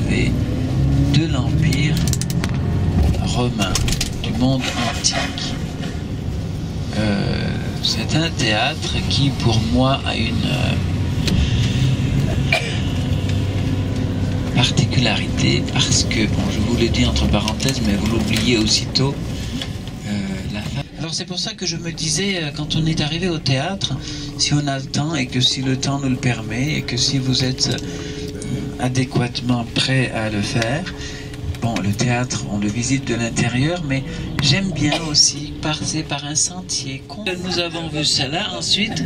relevé de l'Empire romain, du monde antique. C'est un théâtre qui, pour moi, a une particularité parce que, bon, je vous l'ai dit entre parenthèses, mais vous l'oubliez aussitôt, la femme. Alors c'est pour ça que je me disais, quand on est arrivé au théâtre, si on a le temps et que si le temps nous le permet et que si vous êtes adéquatement prêt à le faire, bon, le théâtre, on le visite de l'intérieur, mais j'aime bien aussi passer par un sentier. Nous avons vu cela, ensuite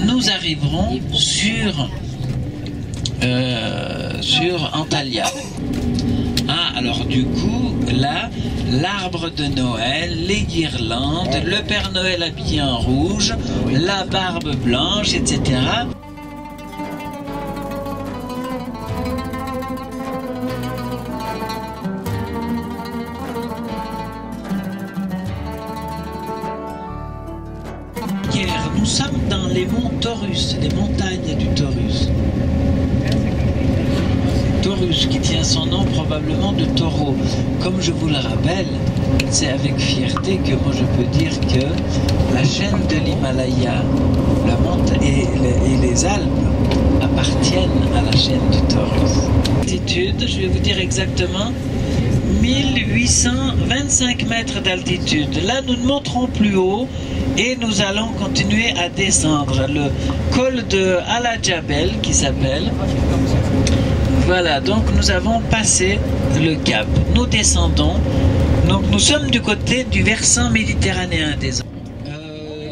nous arriverons sur Antalya. Ah, alors du coup, là, l'arbre de Noël, les guirlandes, le Père Noël habillé en rouge, la barbe blanche, etc. Nous sommes dans les monts Taurus, les montagnes du Taurus. Taurus qui tient son nom probablement de taureau. Comme je vous le rappelle, c'est avec fierté que moi je peux dire que la chaîne de l'Himalaya et les Alpes appartiennent à la chaîne du Taurus. Altitude, je vais vous dire exactement, 1825 mètres d'altitude. Là, nous ne monterons plus haut et nous allons continuer à descendre. Le col de Al-Jabel qui s'appelle. Voilà, donc nous avons passé le cap. Nous descendons. Donc nous sommes du côté du versant méditerranéen des arbres.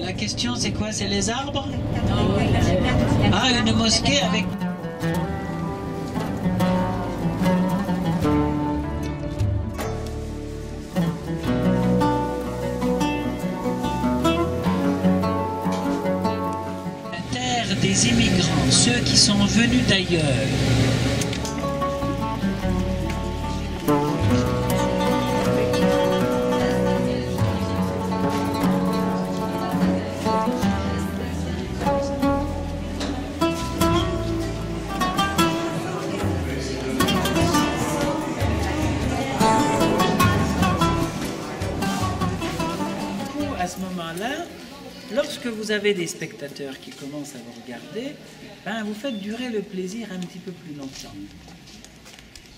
La question c'est quoi? C'est les arbres? Ah, une mosquée avec... des immigrants, ceux qui sont venus d'ailleurs. À ce moment-là, lorsque vous avez des spectateurs qui commencent à vous regarder, ben vous faites durer le plaisir un petit peu plus longtemps.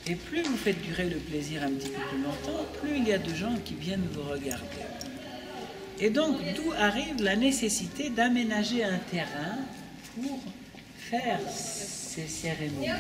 Et plus vous faites durer le plaisir un petit peu plus longtemps, plus il y a de gens qui viennent vous regarder. Et donc, d'où arrive la nécessité d'aménager un terrain pour faire ces cérémonies.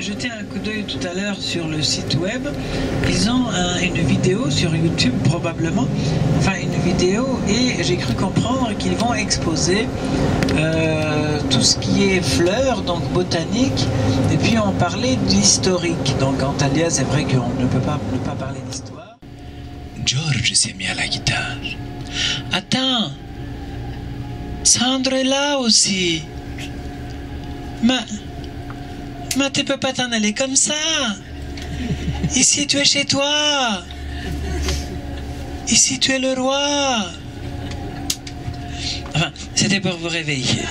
jeté un coup d'œil tout à l'heure sur le site web. Ils ont une vidéo sur YouTube probablement, enfin une vidéo, et j'ai cru comprendre qu'ils vont exposer tout ce qui est fleurs, donc botanique, et puis on parlait d'historique. Donc en Thalia, c'est vrai qu'on ne peut pas ne pas parler d'histoire. George s'est mis à la guitare. Attends, Sandro est là aussi. Mais tu peux pas t'en aller comme ça. Ici tu es chez toi. Ici tu es le roi. Enfin, c'était pour vous réveiller.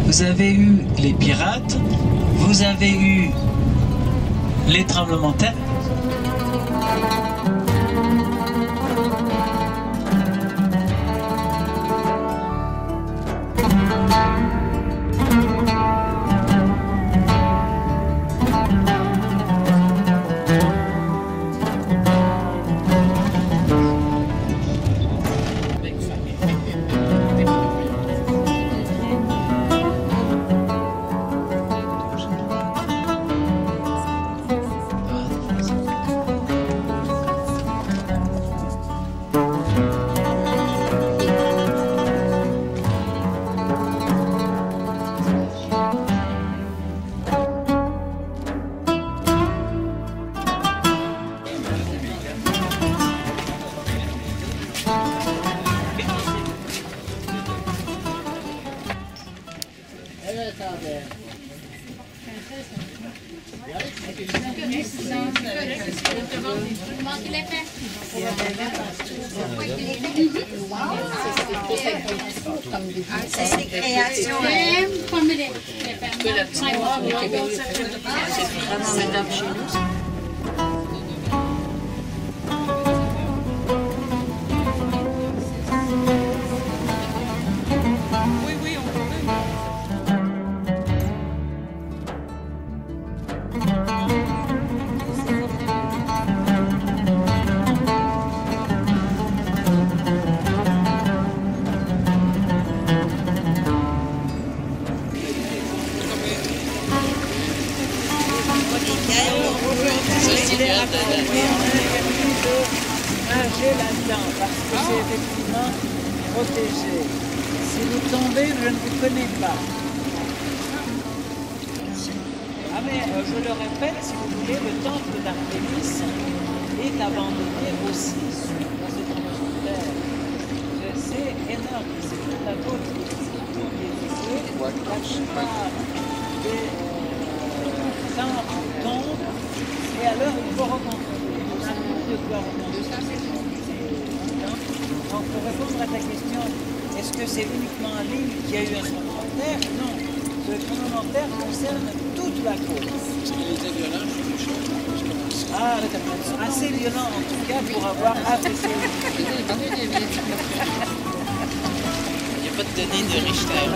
Vous avez eu les pirates, vous avez eu les tremblements de terre. C'est création. Nager là-dedans parce que c'est effectivement protégé. Si vous tombez, je ne vous connais pas. Ah mais je le répète, si vous voulez, le temple d'Artémis est abandonné aussi dans ce tremblement de terre. C'est énorme, c'est toute la côte qui est visée, la plupart des temples tombent, et alors il faut reconstruire. De quoi reconstruire. Donc pour répondre à ta question, est-ce que c'est uniquement en ligne qu'il y a eu un tremblement de terre? Non, ce tremblement de terre concerne toute la côte. Est-ce qu'il était violent? Ah, assez violent en tout cas pour avoir affaissé. Il n'y a pas de données de Richter.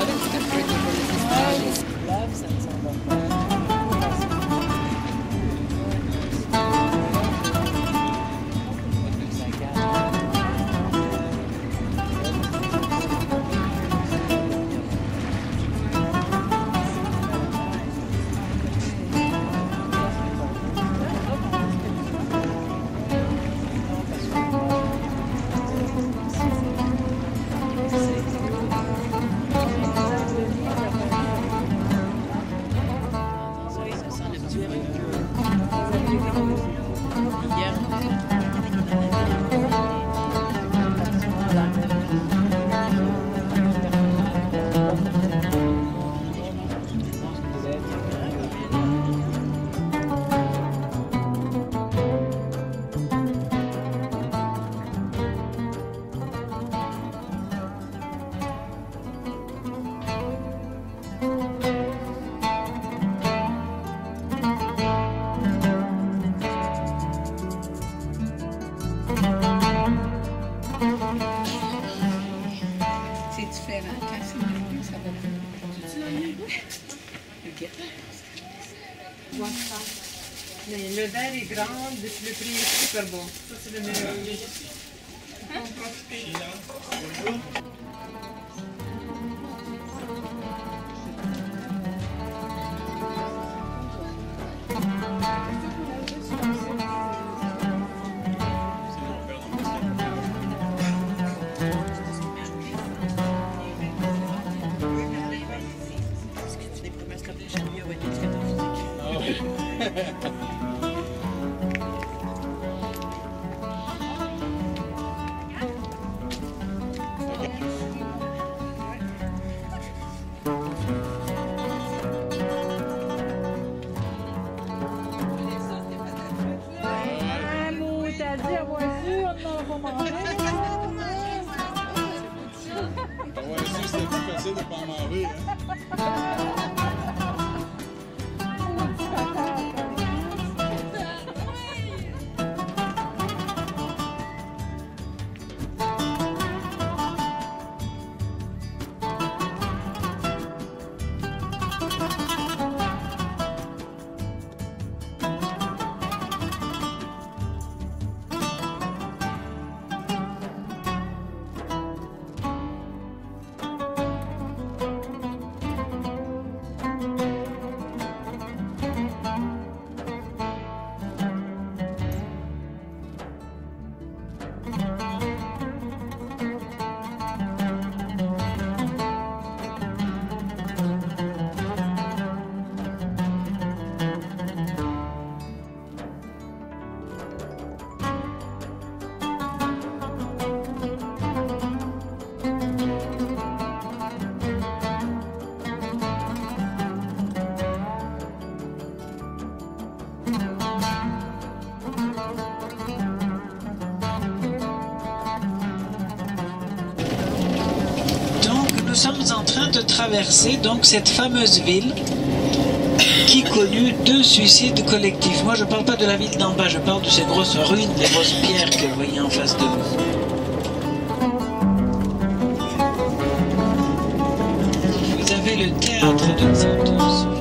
Là, ça ne s'en va pas. C'est différent. Quand c'est marqué, ça va plus. Ok. Mais le verre est grand, le prix est super bon. Ça, c'est le meilleur. On peut profiter. T'as dit à moi sûr, on va manger. Ouais, ça, c'était plus facile de pas en manger. Hein? Nous sommes en train de traverser donc cette fameuse ville qui connut 2 suicides collectifs. Moi je ne parle pas de la ville d'en bas, je parle de ces grosses ruines, les grosses pierres que vous voyez en face de vous. Vous avez le théâtre de Santos.